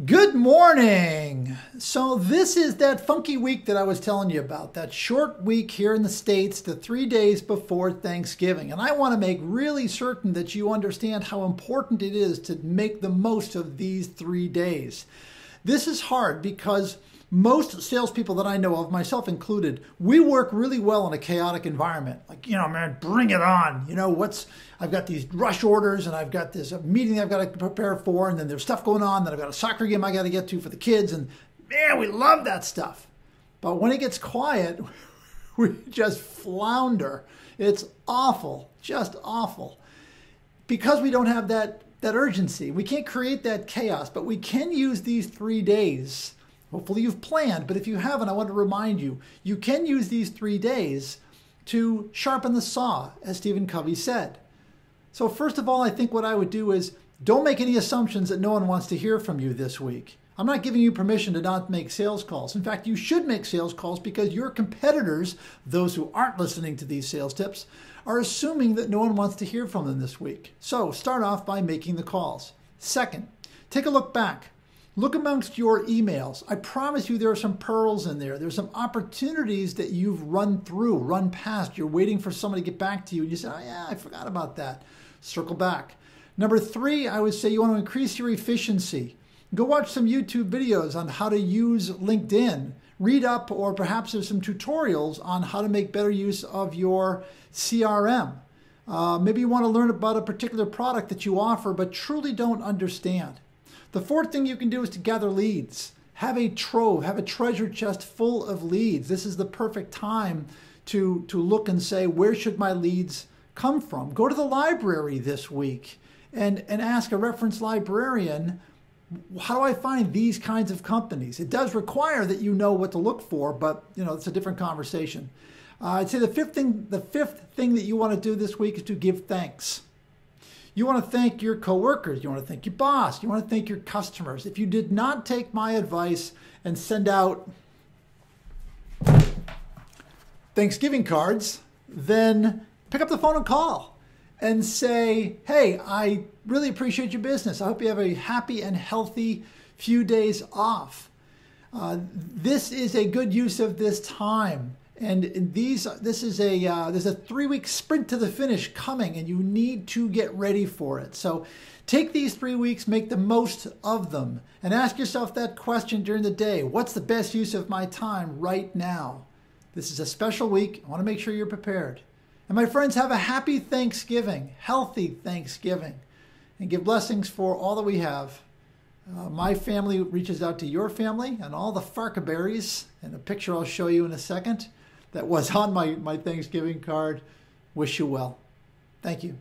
Good morning. So this is that funky week that I was telling you about, that short week here in the States, the 3 days before Thanksgiving. And I want to make really certain that you understand how important it is to make the most of these 3 days. This is hard because most salespeople that I know of, myself included, we work really well in a chaotic environment. Like, man, bring it on. I've got these rush orders and I've got this meeting I've got to prepare for, and then there's stuff going on, then I've got a soccer game I got to get to for the kids, and man, we love that stuff. But when it gets quiet, we just flounder. It's awful, just awful. Because we don't have that urgency. We can't create that chaos, but we can use these 3 days. Hopefully you've planned, but if you haven't, I want to remind you, you can use these 3 days to sharpen the saw, as Stephen Covey said. So first of all, I think what I would do is don't make any assumptions that no one wants to hear from you this week. I'm not giving you permission to not make sales calls. In fact, you should make sales calls because your competitors, those who aren't listening to these sales tips, are assuming that no one wants to hear from them this week. So start off by making the calls. Second, take a look back. Look amongst your emails. I promise you there are some pearls in there. There's some opportunities that you've run past. You're waiting for somebody to get back to you and you say, oh yeah, I forgot about that. Circle back. Number 3, I would say you want to increase your efficiency. Go watch some YouTube videos on how to use LinkedIn. Read up, or perhaps there's some tutorials on how to make better use of your CRM. Maybe you want to learn about a particular product that you offer but truly don't understand. The 4th thing you can do is to gather leads. Have a trove, have a treasure chest full of leads. This is the perfect time to look and say, where should my leads come from? Go to the library this week and ask a reference librarian, how do I find these kinds of companies? It does require that you know what to look for, but it's a different conversation. I'd say the fifth thing that you want to do this week is to give thanks. You want to thank your coworkers. You want to thank your boss. You want to thank your customers. If you did not take my advice and send out Thanksgiving cards, then pick up the phone and call and say, hey, I really appreciate your business. I hope you have a happy and healthy few days off. This is a good use of this time. And there's a 3-week sprint to the finish coming, and you need to get ready for it. So take these 3 weeks, make the most of them, and ask yourself that question during the day. What's the best use of my time right now? This is a special week. I want to make sure you're prepared. And my friends, have a happy Thanksgiving, healthy Thanksgiving, and give blessings for all that we have. My family reaches out to your family and all the Farkaberries, and a picture I'll show you in a second that was on my Thanksgiving card. Wish you well. Thank you.